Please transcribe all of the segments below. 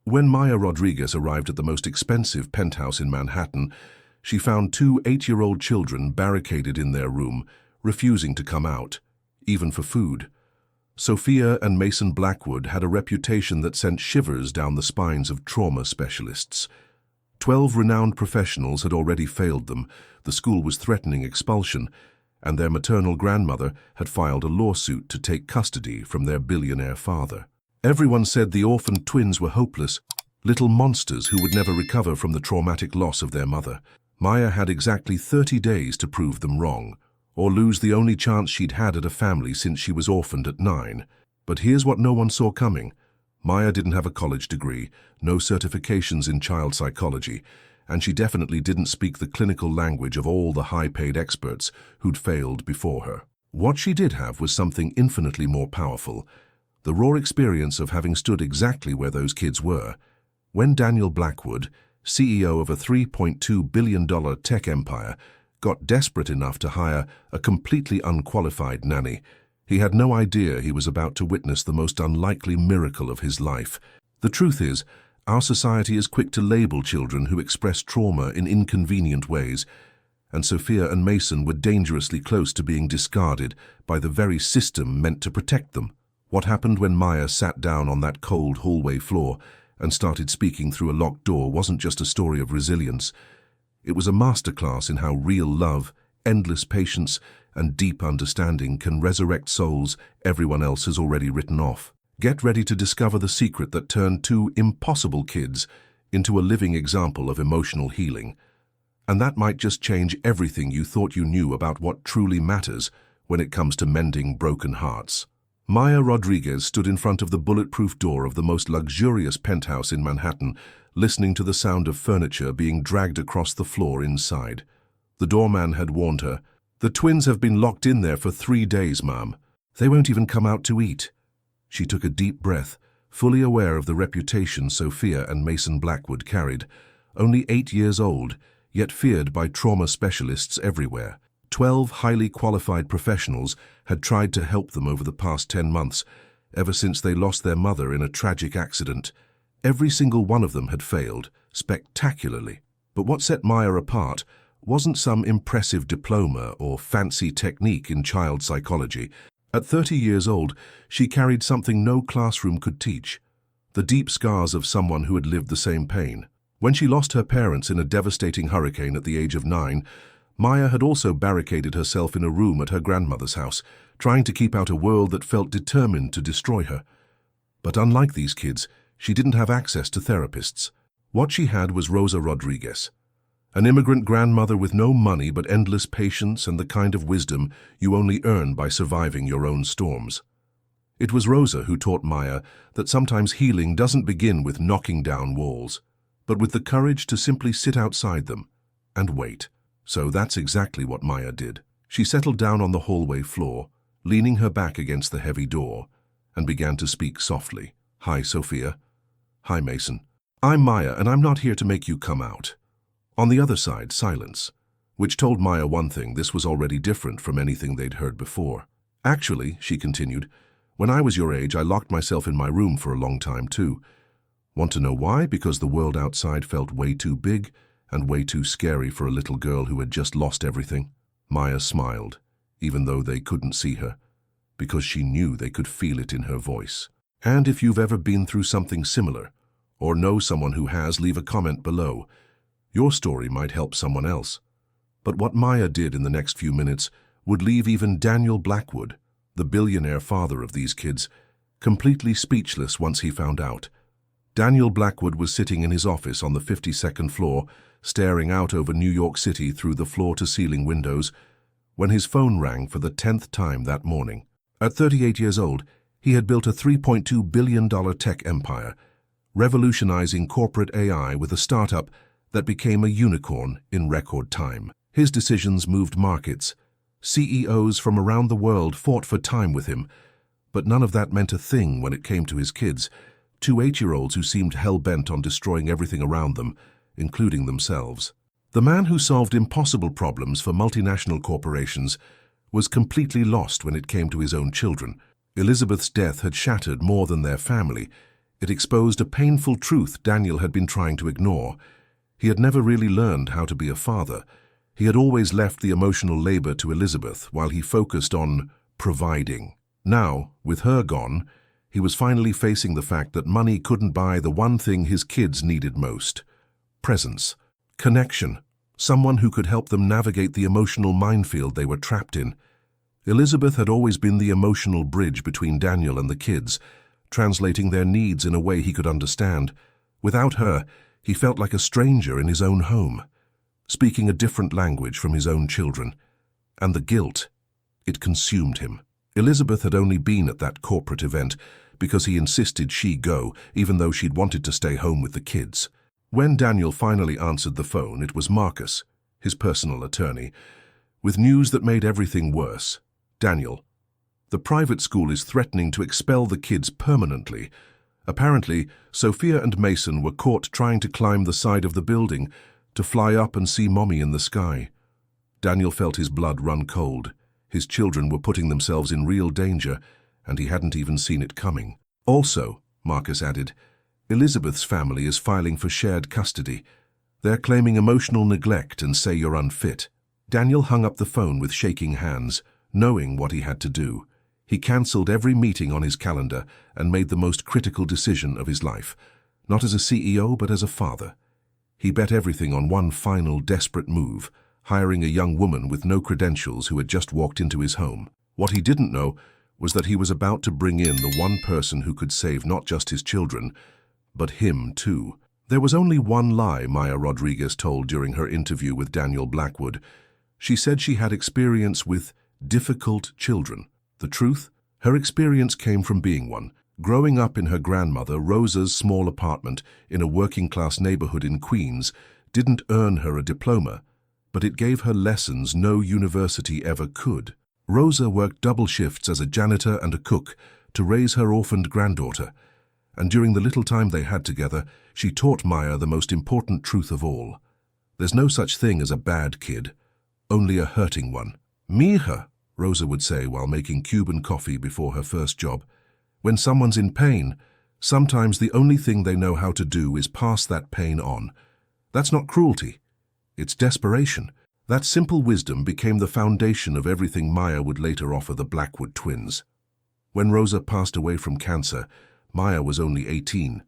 When Maya Rodriguez arrived at the most expensive penthouse in Manhattan, she found two 8-year-old children barricaded in their room, refusing to come out, even for food. Sophia and Mason Blackwood had a reputation that sent shivers down the spines of trauma specialists. 12 renowned professionals had already failed them, the school was threatening expulsion, and their maternal grandmother had filed a lawsuit to take custody from their billionaire father. Everyone said the orphaned twins were hopeless, little monsters who would never recover from the traumatic loss of their mother. Maya had exactly 30 days to prove them wrong, or lose the only chance she'd had at a family since she was orphaned at 9. But here's what no one saw coming. Maya didn't have a college degree, no certifications in child psychology, and she definitely didn't speak the clinical language of all the high-paid experts who'd failed before her. What she did have was something infinitely more powerful, the raw experience of having stood exactly where those kids were. When Daniel Blackwood, CEO of a $3.2 billion tech empire, got desperate enough to hire a completely unqualified nanny, he had no idea he was about to witness the most unlikely miracle of his life. The truth is, our society is quick to label children who express trauma in inconvenient ways, and Sophia and Mason were dangerously close to being discarded by the very system meant to protect them. What happened when Maya sat down on that cold hallway floor and started speaking through a locked door wasn't just a story of resilience. It was a masterclass in how real love, endless patience, and deep understanding can resurrect souls everyone else has already written off. Get ready to discover the secret that turned two impossible kids into a living example of emotional healing. And that might just change everything you thought you knew about what truly matters when it comes to mending broken hearts. Maya Rodriguez stood in front of the bulletproof door of the most luxurious penthouse in Manhattan, listening to the sound of furniture being dragged across the floor inside. The doorman had warned her, "The twins have been locked in there for 3 days, ma'am. They won't even come out to eat." She took a deep breath, fully aware of the reputation Sophia and Mason Blackwood carried. Only 8 years old, yet feared by trauma specialists everywhere. 12 highly qualified professionals had tried to help them over the past 10 months, ever since they lost their mother in a tragic accident. Every single one of them had failed, spectacularly. But what set Maya apart wasn't some impressive diploma or fancy technique in child psychology. At 30 years old, she carried something no classroom could teach, the deep scars of someone who had lived the same pain. When she lost her parents in a devastating hurricane at the age of 9, Maya had also barricaded herself in a room at her grandmother's house, trying to keep out a world that felt determined to destroy her. But unlike these kids, she didn't have access to therapists. What she had was Rosa Rodriguez, an immigrant grandmother with no money but endless patience and the kind of wisdom you only earn by surviving your own storms. It was Rosa who taught Maya that sometimes healing doesn't begin with knocking down walls, but with the courage to simply sit outside them and wait. So that's exactly what Maya did. She settled down on the hallway floor, leaning her back against the heavy door, and began to speak softly. "Hi, Sophia. Hi, Mason. I'm Maya, and I'm not here to make you come out." On the other side, silence, which told Maya one thing: this was already different from anything they'd heard before. "Actually," she continued, "when I was your age, I locked myself in my room for a long time, too. Want to know why? Because the world outside felt way too big and way too scary for a little girl who had just lost everything." Maya smiled, even though they couldn't see her, because she knew they could feel it in her voice. And if you've ever been through something similar, or know someone who has, leave a comment below. Your story might help someone else. But what Maya did in the next few minutes would leave even Daniel Blackwood, the billionaire father of these kids, completely speechless once he found out. Daniel Blackwood was sitting in his office on the 52nd floor, staring out over New York City through the floor-to-ceiling windows, when his phone rang for the 10th time that morning. At 38 years old, he had built a $3.2 billion tech empire, revolutionizing corporate AI with a startup that became a unicorn in record time. His decisions moved markets. CEOs from around the world fought for time with him, but none of that meant a thing when it came to his kids, two 8-year-olds who seemed hell-bent on destroying everything around them, including themselves. The man who solved impossible problems for multinational corporations was completely lost when it came to his own children. Elizabeth's death had shattered more than their family. It exposed a painful truth Daniel had been trying to ignore. He had never really learned how to be a father. He had always left the emotional labor to Elizabeth while he focused on providing. Now, with her gone, he was finally facing the fact that money couldn't buy the one thing his kids needed most: presence, connection, someone who could help them navigate the emotional minefield they were trapped in. Elizabeth had always been the emotional bridge between Daniel and the kids, translating their needs in a way he could understand. Without her, he felt like a stranger in his own home, speaking a different language from his own children. And the guilt, it consumed him. Elizabeth had only been at that corporate event because he insisted she go, even though she'd wanted to stay home with the kids. When Daniel finally answered the phone, it was Marcus, his personal attorney, with news that made everything worse. "Daniel, the private school is threatening to expel the kids permanently. Apparently, Sophia and Mason were caught trying to climb the side of the building to fly up and see Mommy in the sky." Daniel felt his blood run cold. His children were putting themselves in real danger, and he hadn't even seen it coming. "Also," Marcus added, "Elizabeth's family is filing for shared custody. They're claiming emotional neglect and say you're unfit." Daniel hung up the phone with shaking hands, knowing what he had to do. He cancelled every meeting on his calendar and made the most critical decision of his life, not as a CEO but as a father. He bet everything on one final desperate move: hiring a young woman with no credentials who had just walked into his home. What he didn't know was that he was about to bring in the one person who could save not just his children, but him too. There was only one lie Maya Rodriguez told during her interview with Daniel Blackwood. She said she had experience with difficult children. The truth? Her experience came from being one. Growing up in her grandmother Rosa's small apartment in a working-class neighborhood in Queens didn't earn her a diploma, but it gave her lessons no university ever could. Rosa worked double shifts as a janitor and a cook to raise her orphaned granddaughter, and during the little time they had together, she taught Maya the most important truth of all. There's no such thing as a bad kid, only a hurting one. "Mija," Rosa would say while making Cuban coffee before her first job, "when someone's in pain, sometimes the only thing they know how to do is pass that pain on. That's not cruelty. It's desperation." That simple wisdom became the foundation of everything Maya would later offer the Blackwood twins. When Rosa passed away from cancer, Maya was only 18.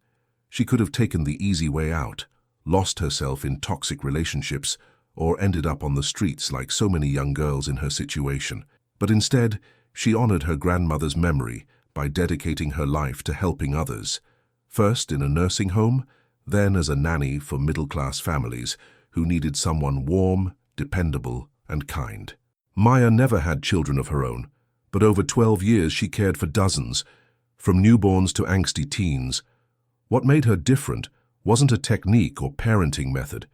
She could have taken the easy way out, lost herself in toxic relationships, or ended up on the streets like so many young girls in her situation. But instead, she honored her grandmother's memory by dedicating her life to helping others, first in a nursing home, then as a nanny for middle-class families who needed someone warm, dependable, and kind. Maya never had children of her own, but over 12 years she cared for dozens, from newborns to angsty teens. What made her different wasn't a technique or parenting method.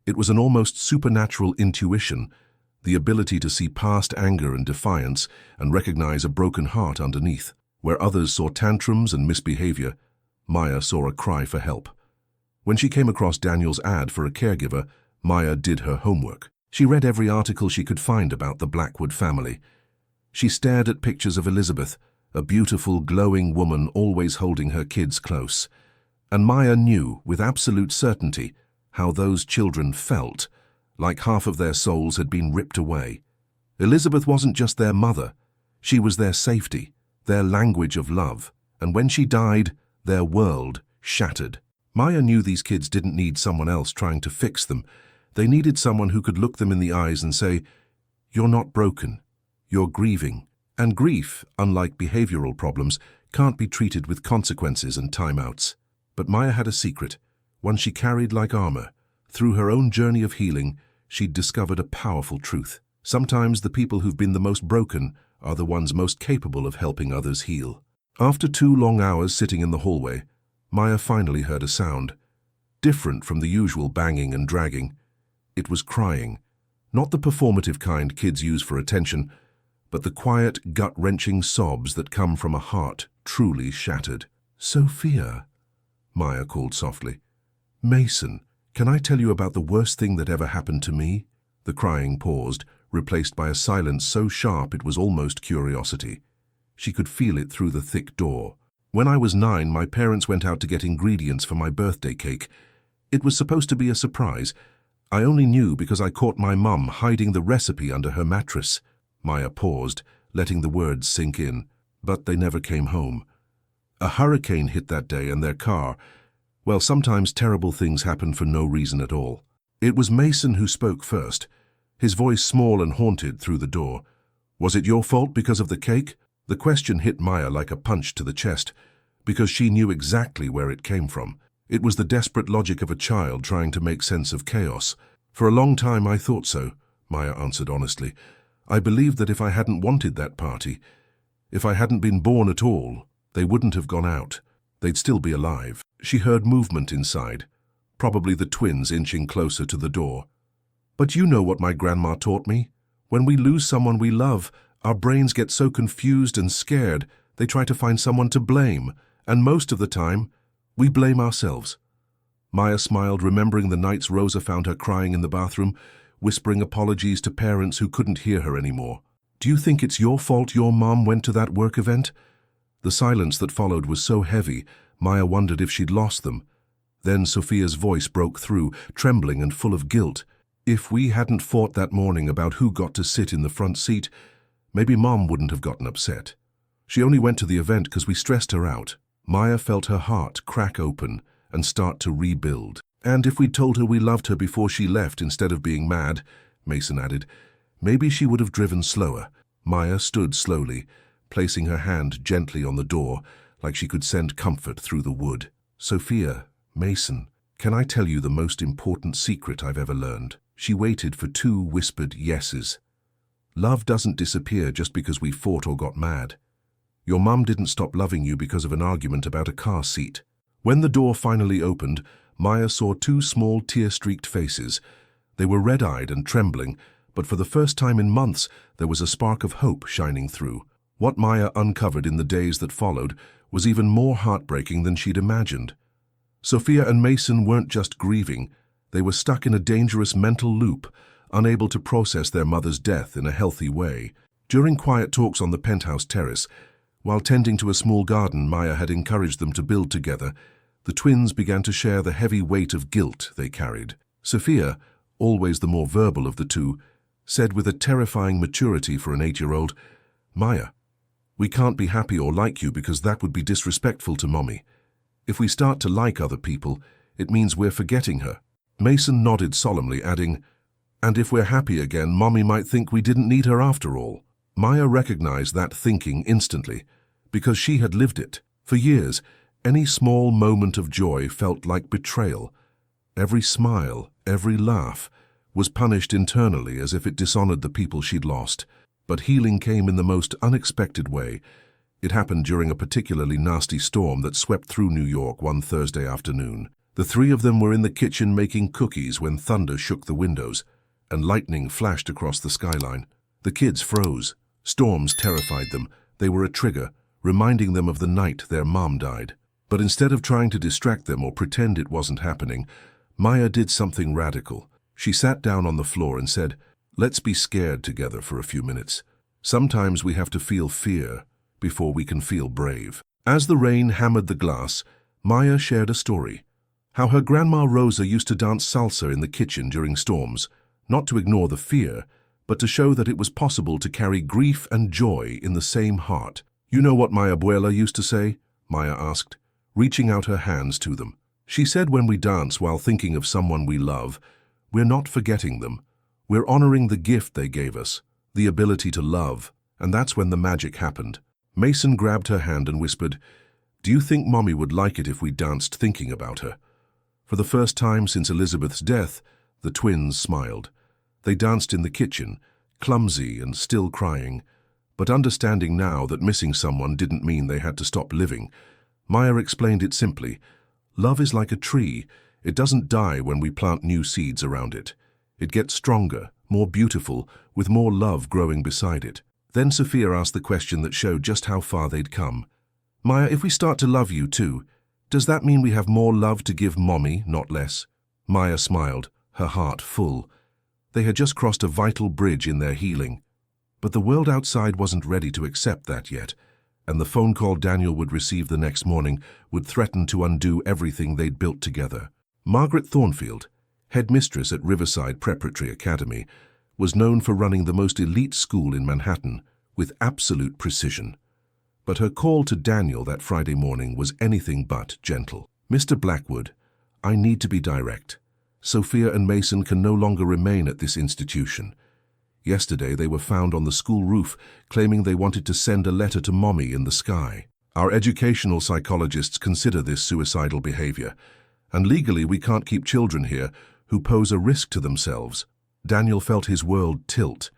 It was an almost supernatural intuition, the ability to see past anger and defiance and recognize a broken heart underneath. Where others saw tantrums and misbehavior, Maya saw a cry for help. When she came across Daniel's ad for a caregiver, Maya did her homework. She read every article she could find about the Blackwood family. She stared at pictures of Elizabeth, a beautiful, glowing woman always holding her kids close. And Maya knew, with absolute certainty, how those children felt, like half of their souls had been ripped away. Elizabeth wasn't just their mother. She was their safety, their language of love. And when she died, their world shattered. Maya knew these kids didn't need someone else trying to fix them. They needed someone who could look them in the eyes and say, "You're not broken. You're grieving." And grief, unlike behavioral problems, can't be treated with consequences and timeouts. But Maya had a secret, one she carried like armor. Through her own journey of healing, she'd discovered a powerful truth. Sometimes the people who've been the most broken are the ones most capable of helping others heal. After 2 long hours sitting in the hallway, Maya finally heard a sound, different from the usual banging and dragging. It was crying, not the performative kind kids use for attention, but the quiet, gut-wrenching sobs that come from a heart truly shattered. "Sophia," Maya called softly. "Mason, can I tell you about the worst thing that ever happened to me?" The crying paused, replaced by a silence so sharp it was almost curiosity. She could feel it through the thick door. When I was 9, my parents went out to get ingredients for my birthday cake. It was supposed to be a surprise. I only knew because I caught my mum hiding the recipe under her mattress. Maya paused, letting the words sink in. But they never came home. A hurricane hit that day and their car. Well, sometimes terrible things happen for no reason at all. It was Mason who spoke first, his voice small and haunted through the door. Was it your fault because of the cake? The question hit Maya like a punch to the chest, because she knew exactly where it came from. It was the desperate logic of a child trying to make sense of chaos. For a long time I thought so, Maya answered honestly. I believed that if I hadn't wanted that party, if I hadn't been born at all, they wouldn't have gone out. They'd still be alive. She heard movement inside, probably the twins inching closer to the door. But you know what my grandma taught me? When we lose someone we love, our brains get so confused and scared, they try to find someone to blame, and most of the time, we blame ourselves. Maya smiled, remembering the nights Rosa found her crying in the bathroom, whispering apologies to parents who couldn't hear her anymore. Do you think it's your fault your mom went to that work event? The silence that followed was so heavy, Maya wondered if she'd lost them. Then Sophia's voice broke through, trembling and full of guilt. If we hadn't fought that morning about who got to sit in the front seat, maybe Mom wouldn't have gotten upset. She only went to the event because we stressed her out. Maya felt her heart crack open and start to rebuild. And if we'd told her we loved her before she left instead of being mad, Mason added, maybe she would have driven slower. Maya stood slowly, placing her hand gently on the door, like she could send comfort through the wood. Sophia, Mason, can I tell you the most important secret I've ever learned? She waited for 2 whispered yeses. Love doesn't disappear just because we fought or got mad. Your mum didn't stop loving you because of an argument about a car seat. When the door finally opened, Maya saw 2 small tear-streaked faces. They were red-eyed and trembling, but for the first time in months, there was a spark of hope shining through. What Maya uncovered in the days that followed was even more heartbreaking than she'd imagined. Sophia and Mason weren't just grieving. They were stuck in a dangerous mental loop, unable to process their mother's death in a healthy way. During quiet talks on the penthouse terrace, while tending to a small garden Maya had encouraged them to build together, the twins began to share the heavy weight of guilt they carried. Sophia, always the more verbal of the two, said with a terrifying maturity for an 8-year-old, Maya, we can't be happy or like you because that would be disrespectful to Mommy. If we start to like other people, it means we're forgetting her. Mason nodded solemnly, adding, and if we're happy again, Mommy might think we didn't need her after all. Maya recognized that thinking instantly, because she had lived it. For years, any small moment of joy felt like betrayal. Every smile, every laugh, was punished internally as if it dishonored the people she'd lost. But healing came in the most unexpected way. It happened during a particularly nasty storm that swept through New York one Thursday afternoon. The 3 of them were in the kitchen making cookies when thunder shook the windows, and lightning flashed across the skyline. The kids froze. Storms terrified them. They were a trigger, reminding them of the night their mom died. But instead of trying to distract them or pretend it wasn't happening, Maya did something radical. She sat down on the floor and said, let's be scared together for a few minutes. Sometimes we have to feel fear before we can feel brave. As the rain hammered the glass, Maya shared a story. How her grandma Rosa used to dance salsa in the kitchen during storms, not to ignore the fear, but to show that it was possible to carry grief and joy in the same heart. You know what my abuela used to say? Maya asked, reaching out her hands to them. She said when we dance while thinking of someone we love, we're not forgetting them. We're honoring the gift they gave us, the ability to love, and that's when the magic happened. Mason grabbed her hand and whispered, do you think Mommy would like it if we danced thinking about her? For the first time since Elizabeth's death, the twins smiled. They danced in the kitchen, clumsy and still crying, but understanding now that missing someone didn't mean they had to stop living. Maya explained it simply. Love is like a tree. It doesn't die when we plant new seeds around it. It gets stronger, more beautiful, with more love growing beside it. Then Sophia asked the question that showed just how far they'd come. Maya, if we start to love you too, does that mean we have more love to give Mommy, not less? Maya smiled, her heart full. They had just crossed a vital bridge in their healing. But the world outside wasn't ready to accept that yet. and the phone call Daniel would receive the next morning would threaten to undo everything they'd built together. Margaret Thornfield, headmistress at Riverside Preparatory Academy, was known for running the most elite school in Manhattan with absolute precision. But her call to Daniel that Friday morning was anything but gentle. "Mr. Blackwood, I need to be direct. Sophia and Mason can no longer remain at this institution. Yesterday they were found on the school roof claiming they wanted to send a letter to Mommy in the sky. Our educational psychologists consider this suicidal behavior, and legally we can't keep children here who pose a risk to themselves." Daniel felt his world tilt.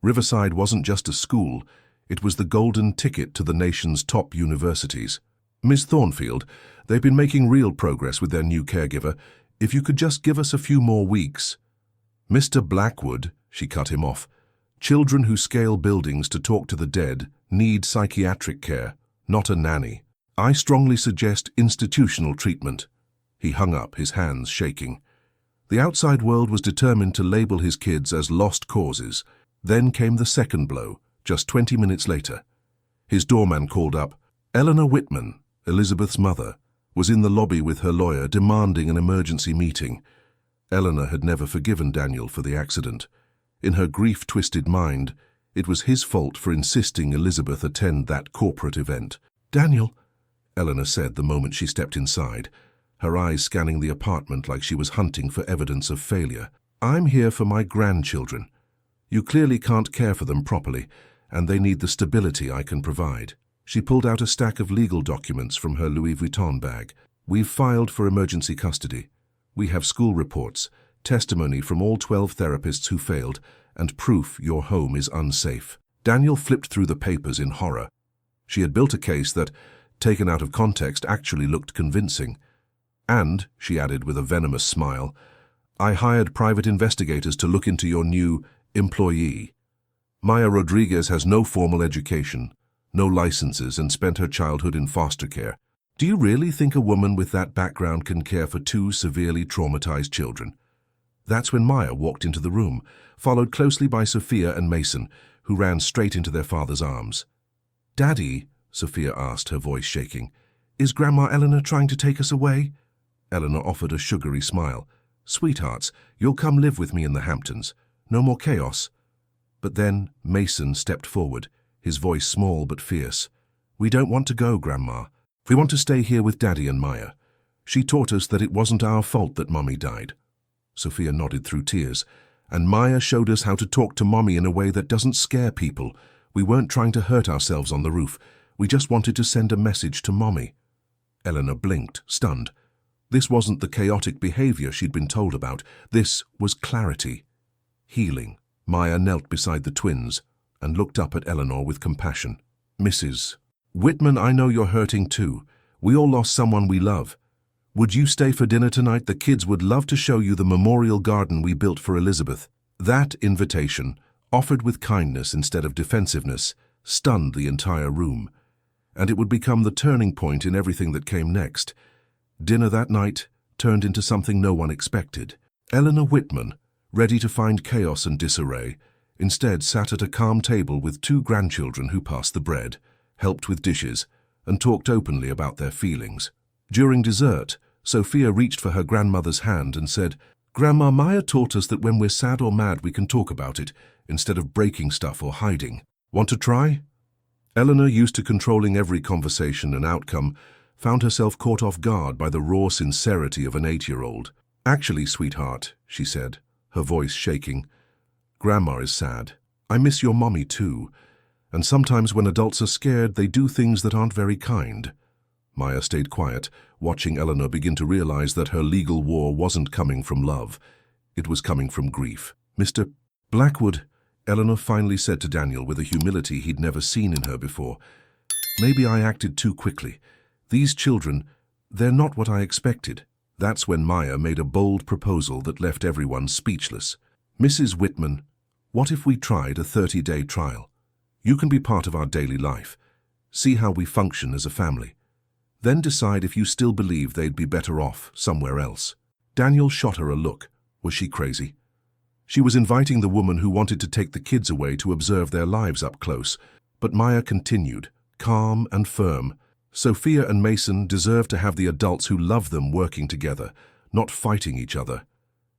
Riverside wasn't just a school, it was the golden ticket to the nation's top universities. "Miss Thornfield, they've been making real progress with their new caregiver. If you could just give us a few more weeks." "Mr. Blackwood," she cut him off, "children who scale buildings to talk to the dead need psychiatric care, not a nanny. I strongly suggest institutional treatment." He hung up, his hands shaking. The outside world was determined to label his kids as lost causes. Then came the second blow, just 20 minutes later. His doorman called up. Eleanor Whitman, Elizabeth's mother, was in the lobby with her lawyer demanding an emergency meeting. Eleanor had never forgiven Daniel for the accident. In her grief-twisted mind, it was his fault for insisting Elizabeth attend that corporate event. "Daniel," Eleanor said the moment she stepped inside, her eyes scanning the apartment like she was hunting for evidence of failure. "I'm here for my grandchildren. You clearly can't care for them properly, and they need the stability I can provide." She pulled out a stack of legal documents from her Louis Vuitton bag. "We've filed for emergency custody. We have school reports, testimony from all 12 therapists who failed, and proof your home is unsafe." Daniel flipped through the papers in horror. She had built a case that, taken out of context, actually looked convincing. "And," she added with a venomous smile, "I hired private investigators to look into your new employee. Maya Rodriguez has no formal education, no licenses, and spent her childhood in foster care. Do you really think a woman with that background can care for 2 severely traumatized children?" That's when Maya walked into the room, followed closely by Sophia and Mason, who ran straight into their father's arms. "Daddy," Sophia asked, her voice shaking, "is Grandma Eleanor trying to take us away?" Eleanor offered a sugary smile. "Sweethearts, you'll come live with me in the Hamptons. No more chaos." But then Mason stepped forward, his voice small but fierce. "We don't want to go, Grandma. We want to stay here with Daddy and Maya. She taught us that it wasn't our fault that Mommy died." Sophia nodded through tears. "And Maya showed us how to talk to Mommy in a way that doesn't scare people. We weren't trying to hurt ourselves on the roof. We just wanted to send a message to Mommy." Eleanor blinked, stunned. This wasn't the chaotic behavior she'd been told about. This was clarity. Healing. Maya knelt beside the twins and looked up at Eleanor with compassion. "Mrs. Whitman, I know you're hurting too. We all lost someone we love. Would you stay for dinner tonight? The kids would love to show you the memorial garden we built for Elizabeth." That invitation, offered with kindness instead of defensiveness, stunned the entire room. And it would become the turning point in everything that came next. Dinner that night turned into something no one expected. Eleanor Whitman, ready to find chaos and disarray, instead sat at a calm table with 2 grandchildren who passed the bread, helped with dishes, and talked openly about their feelings. During dessert, Sophia reached for her grandmother's hand and said, "Grandma, Maya taught us that when we're sad or mad we can talk about it, instead of breaking stuff or hiding. Want to try?" Eleanor, used to controlling every conversation and outcome, found herself caught off guard by the raw sincerity of an 8-year-old. "Actually, sweetheart," she said, her voice shaking, "Grandma is sad. I miss your mommy too. And sometimes when adults are scared, they do things that aren't very kind." Maya stayed quiet, watching Eleanor begin to realize that her legal war wasn't coming from love. It was coming from grief. "Mr. Blackwood," Eleanor finally said to Daniel with a humility he'd never seen in her before, "maybe I acted too quickly. These children, they're not what I expected." That's when Maya made a bold proposal that left everyone speechless. "Mrs. Whitman, what if we tried a 30-day trial? You can be part of our daily life. See how we function as a family. Then decide if you still believe they'd be better off somewhere else." Daniel shot her a look. Was she crazy? She was inviting the woman who wanted to take the kids away to observe their lives up close. But Maya continued, calm and firm. Sophia and Mason deserve to have the adults who love them working together, not fighting each other.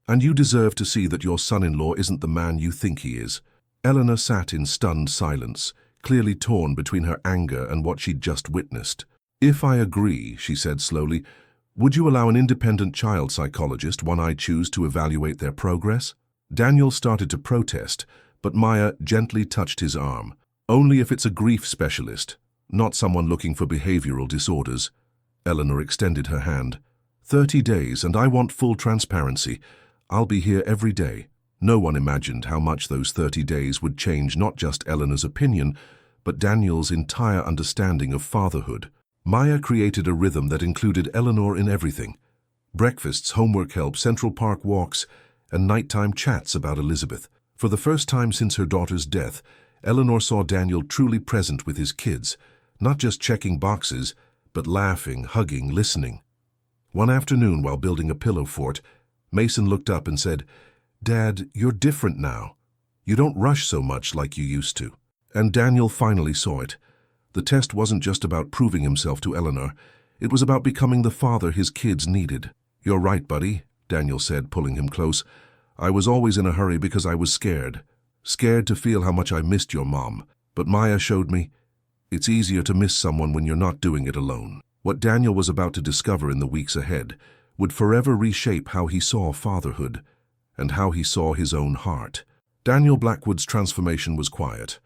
And you deserve to see that your son-in-law isn't the man you think he is. Eleanor sat in stunned silence, clearly torn between her anger and what she'd just witnessed. "If I agree," she said slowly, "would you allow an independent child psychologist, one I choose, to evaluate their progress?" Daniel started to protest, but Maya gently touched his arm. "Only if it's a grief specialist, not someone looking for behavioral disorders." Eleanor extended her hand. 30 days, and I want full transparency. I'll be here every day." No one imagined how much those 30 days would change not just Eleanor's opinion, but Daniel's entire understanding of fatherhood. Maya created a rhythm that included Eleanor in everything. Breakfasts, homework help, Central Park walks, and nighttime chats about Elizabeth. For the first time since her daughter's death, Eleanor saw Daniel truly present with his kids, not just checking boxes, but laughing, hugging, listening. One afternoon, while building a pillow fort, Mason looked up and said, "Dad, you're different now. You don't rush so much like you used to." And Daniel finally saw it. The test wasn't just about proving himself to Eleanor. It was about becoming the father his kids needed. "You're right, buddy," Daniel said, pulling him close. "I was always in a hurry because I was scared. Scared to feel how much I missed your mom. But Maya showed me it's easier to miss someone when you're not doing it alone." What Daniel was about to discover in the weeks ahead would forever reshape how he saw fatherhood and how he saw his own heart. Daniel Blackwood's transformation was quiet,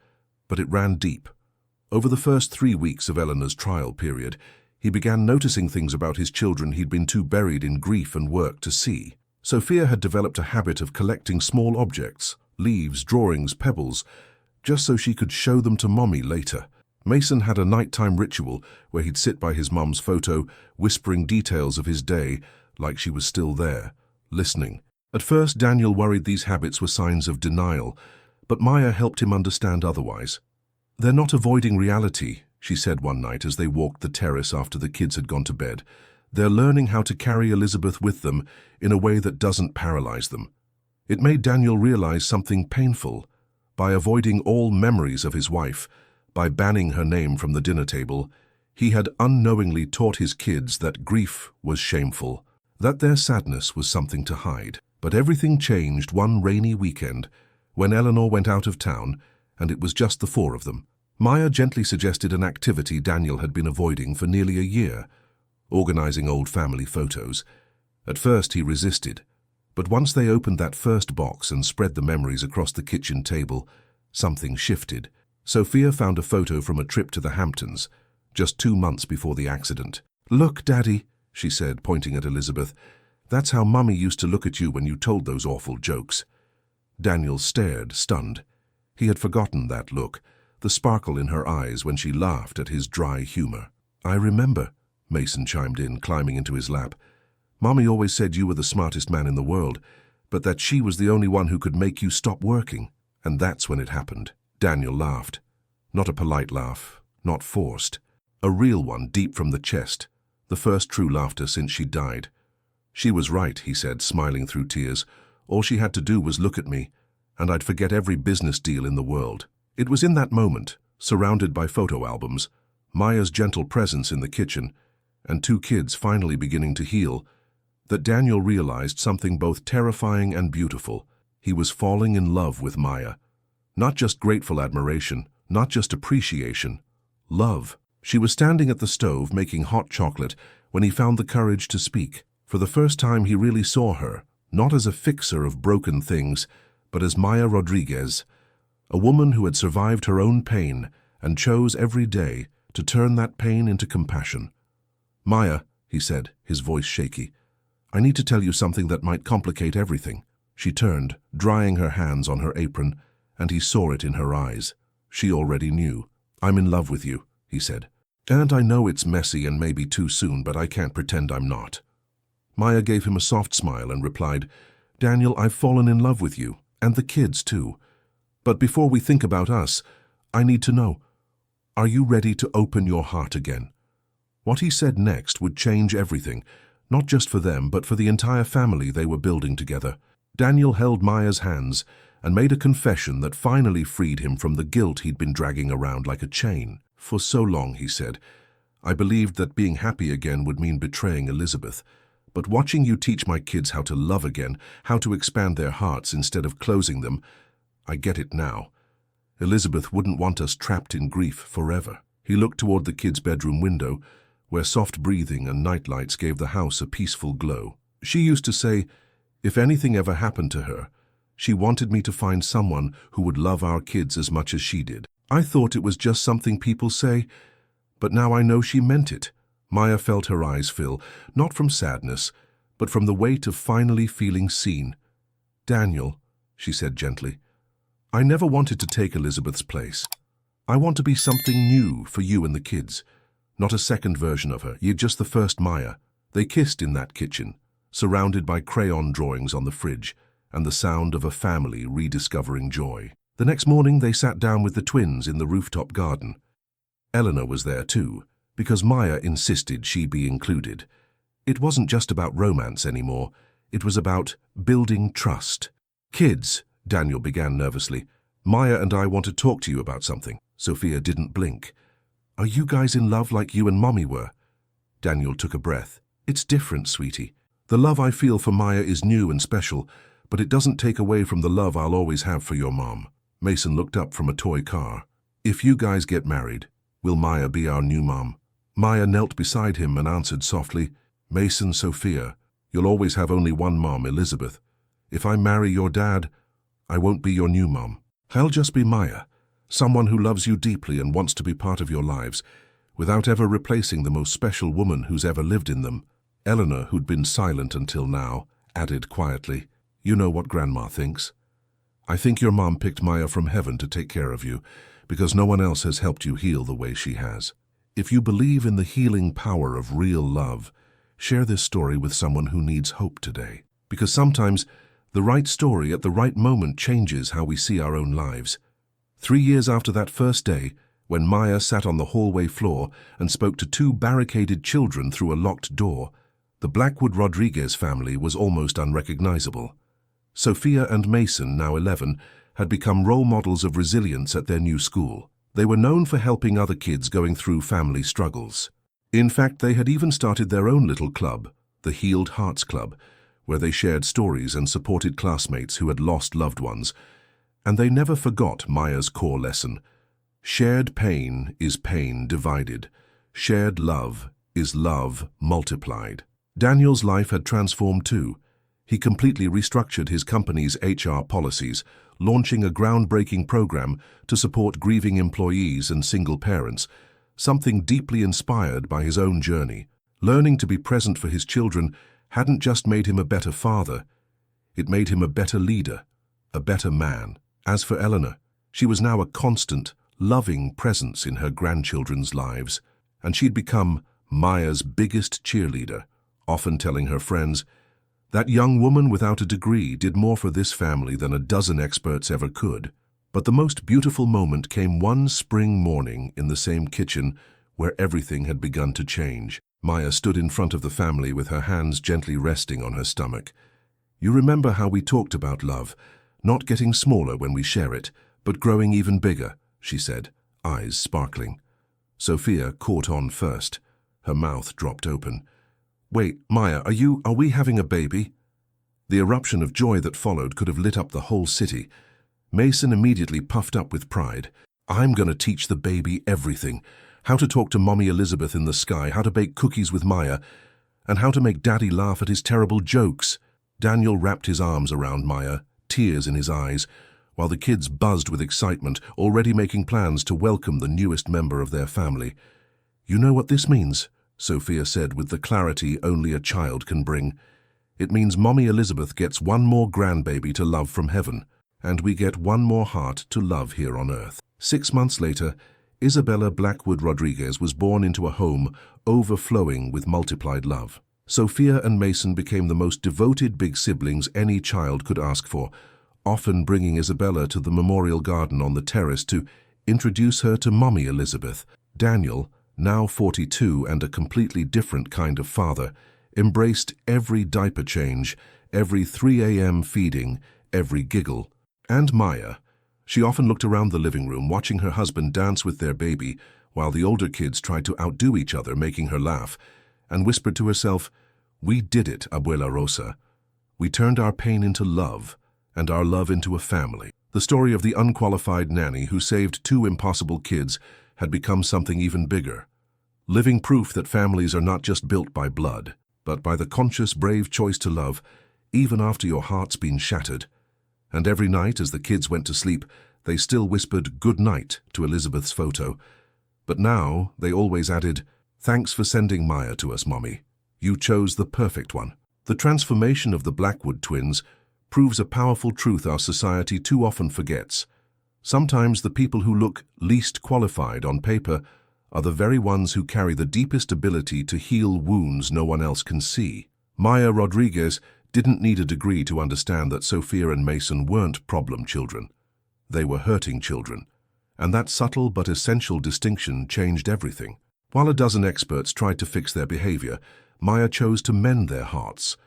but it ran deep. Over the first 3 weeks of Eleanor's trial period, he began noticing things about his children he'd been too buried in grief and work to see. Sophia had developed a habit of collecting small objects, leaves, drawings, pebbles, just so she could show them to Mommy later. Mason had a nighttime ritual where he'd sit by his mum's photo, whispering details of his day like she was still there, listening. At first, Daniel worried these habits were signs of denial, but Maya helped him understand otherwise. "They're not avoiding reality," she said one night as they walked the terrace after the kids had gone to bed. "They're learning how to carry Elizabeth with them in a way that doesn't paralyze them." It made Daniel realize something painful. By avoiding all memories of his wife, by banning her name from the dinner table, he had unknowingly taught his kids that grief was shameful, that their sadness was something to hide. But everything changed one rainy weekend when Eleanor went out of town and it was just the 4 of them. Maya gently suggested an activity Daniel had been avoiding for nearly a year, organizing old family photos. At first he resisted, but once they opened that first box and spread the memories across the kitchen table, something shifted. Sophia found a photo from a trip to the Hamptons, just 2 months before the accident. "Look, Daddy," she said, pointing at Elizabeth. "That's how Mummy used to look at you when you told those awful jokes." Daniel stared, stunned. He had forgotten that look, the sparkle in her eyes when she laughed at his dry humor. "I remember," Mason chimed in, climbing into his lap. "Mommy always said you were the smartest man in the world, but that she was the only one who could make you stop working. And that's when it happened." Daniel laughed. Not a polite laugh, not forced. A real one, deep from the chest. The first true laughter since she died. "She was right," he said, smiling through tears. "All she had to do was look at me, and I'd forget every business deal in the world." It was in that moment, surrounded by photo albums, Maya's gentle presence in the kitchen, and 2 kids finally beginning to heal, that Daniel realized something both terrifying and beautiful. He was falling in love with Maya. Not just grateful admiration, not just appreciation, love. She was standing at the stove making hot chocolate when he found the courage to speak. For the first time he really saw her, not as a fixer of broken things, but as Maya Rodriguez, a woman who had survived her own pain and chose every day to turn that pain into compassion. "Maya," he said, his voice shaky, "I need to tell you something that might complicate everything." She turned, drying her hands on her apron, and he saw it in her eyes. She already knew. "I'm in love with you," he said. "And I know it's messy and maybe too soon, but I can't pretend I'm not." Maya gave him a soft smile and replied, "Daniel, I've fallen in love with you, and the kids too. But before we think about us, I need to know, are you ready to open your heart again?" What he said next would change everything, not just for them, but for the entire family they were building together. Daniel held Maya's hands and made a confession that finally freed him from the guilt he'd been dragging around like a chain. For so long, he said, I believed that being happy again would mean betraying Elizabeth. But watching you teach my kids how to love again, how to expand their hearts instead of closing them, I get it now. Elizabeth wouldn't want us trapped in grief forever. He looked toward the kids' bedroom window, where soft breathing and nightlights gave the house a peaceful glow. She used to say, if anything ever happened to her, she wanted me to find someone who would love our kids as much as she did. I thought it was just something people say, but now I know she meant it. Maya felt her eyes fill, not from sadness, but from the weight of finally feeling seen. Daniel, she said gently, I never wanted to take Elizabeth's place. I want to be something new for you and the kids. Not a second version of her, you're just the first Maya. They kissed in that kitchen, surrounded by crayon drawings on the fridge, and the sound of a family rediscovering joy. The next morning they sat down with the twins in the rooftop garden. Eleanor was there too, because Maya insisted she be included. It wasn't just about romance anymore, it was about building trust. Kids, Daniel began nervously, Maya and I want to talk to you about something. Sophia didn't blink. Are you guys in love like you and Mommy were? Daniel took a breath. It's different, sweetie. The love I feel for Maya is new and special, but it doesn't take away from the love I'll always have for your mom. Mason looked up from a toy car. If you guys get married, will Maya be our new mom? Maya knelt beside him and answered softly, Mason, Sophia, you'll always have only one mom, Elizabeth. If I marry your dad, I won't be your new mom. I'll just be Maya, someone who loves you deeply and wants to be part of your lives, without ever replacing the most special woman who's ever lived in them. Eleanor, who'd been silent until now, added quietly, You know what Grandma thinks. I think your mom picked Maya from heaven to take care of you, because no one else has helped you heal the way she has. If you believe in the healing power of real love, share this story with someone who needs hope today. Because sometimes the right story at the right moment changes how we see our own lives. 3 years after that first day, when Maya sat on the hallway floor and spoke to 2 barricaded children through a locked door, the Blackwood Rodriguez family was almost unrecognizable. Sophia and Mason, now 11, had become role models of resilience at their new school. They were known for helping other kids going through family struggles. In fact, they had even started their own little club, the Healed Hearts Club, where they shared stories and supported classmates who had lost loved ones. And they never forgot Maya's core lesson. Shared pain is pain divided. Shared love is love multiplied. Daniel's life had transformed too. He completely restructured his company's HR policies, launching a groundbreaking program to support grieving employees and single parents, something deeply inspired by his own journey. Learning to be present for his children hadn't just made him a better father, it made him a better leader, a better man. As for Eleanor, she was now a constant, loving presence in her grandchildren's lives, and she'd become Maya's biggest cheerleader, often telling her friends, that young woman without a degree did more for this family than a dozen experts ever could. But the most beautiful moment came one spring morning in the same kitchen where everything had begun to change. Maya stood in front of the family with her hands gently resting on her stomach. You remember how we talked about love, not getting smaller when we share it, but growing even bigger, she said, eyes sparkling. Sophia caught on first. Her mouth dropped open. Wait, Maya, are we having a baby? The eruption of joy that followed could have lit up the whole city. Mason immediately puffed up with pride. I'm going to teach the baby everything. How to talk to Mommy Elizabeth in the sky, how to bake cookies with Maya, and how to make Daddy laugh at his terrible jokes. Daniel wrapped his arms around Maya, tears in his eyes, while the kids buzzed with excitement, already making plans to welcome the newest member of their family. You know what this means? Sophia said with the clarity only a child can bring. It means Mommy Elizabeth gets one more grandbaby to love from heaven, and we get one more heart to love here on earth. 6 months later, Isabella Blackwood Rodriguez was born into a home overflowing with multiplied love. Sophia and Mason became the most devoted big siblings any child could ask for, often bringing Isabella to the memorial garden on the terrace to introduce her to Mommy Elizabeth. Daniel, now 42 and a completely different kind of father, embraced every diaper change, every 3 a.m. feeding, every giggle. And Maya. She often looked around the living room, watching her husband dance with their baby, while the older kids tried to outdo each other, making her laugh, and whispered to herself, "We did it, Abuela Rosa. We turned our pain into love, and our love into a family." The story of the unqualified nanny who saved two impossible kids had become something even bigger. Living proof that families are not just built by blood, but by the conscious, brave choice to love, even after your heart's been shattered. And every night as the kids went to sleep, they still whispered "good night" to Elizabeth's photo. But now they always added, "Thanks for sending Maya to us, Mommy. You chose the perfect one." The transformation of the Blackwood twins proves a powerful truth our society too often forgets. Sometimes the people who look least qualified on paper are the very ones who carry the deepest ability to heal wounds no one else can see. Maya Rodriguez didn't need a degree to understand that Sophia and Mason weren't problem children. They were hurting children. And that subtle but essential distinction changed everything. While a dozen experts tried to fix their behavior, Maya chose to mend their hearts.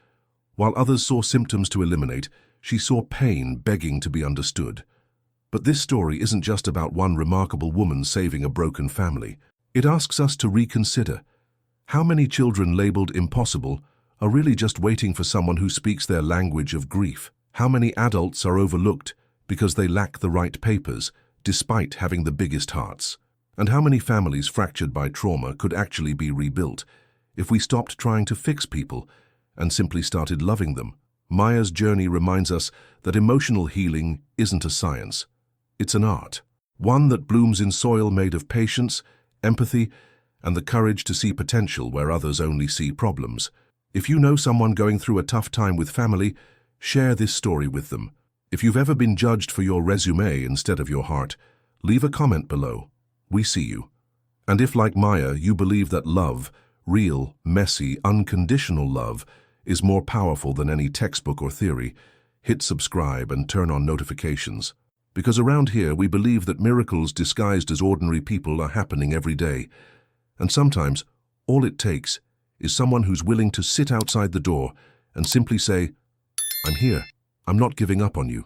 While others saw symptoms to eliminate, she saw pain begging to be understood. But this story isn't just about one remarkable woman saving a broken family. It asks us to reconsider. How many children labeled impossible are really just waiting for someone who speaks their language of grief? How many adults are overlooked because they lack the right papers, despite having the biggest hearts? And how many families fractured by trauma could actually be rebuilt if we stopped trying to fix people and simply started loving them? Maya's journey reminds us that emotional healing isn't a science. It's an art, one that blooms in soil made of patience, empathy, and the courage to see potential where others only see problems. If you know someone going through a tough time with family, share this story with them. If you've ever been judged for your resume instead of your heart, leave a comment below. We see you. And if, like Maya, you believe that love, real, messy, unconditional love, is more powerful than any textbook or theory, hit subscribe and turn on notifications. Because around here we believe that miracles disguised as ordinary people are happening every day. And sometimes all it takes is someone who's willing to sit outside the door and simply say, "I'm here. I'm not giving up on you."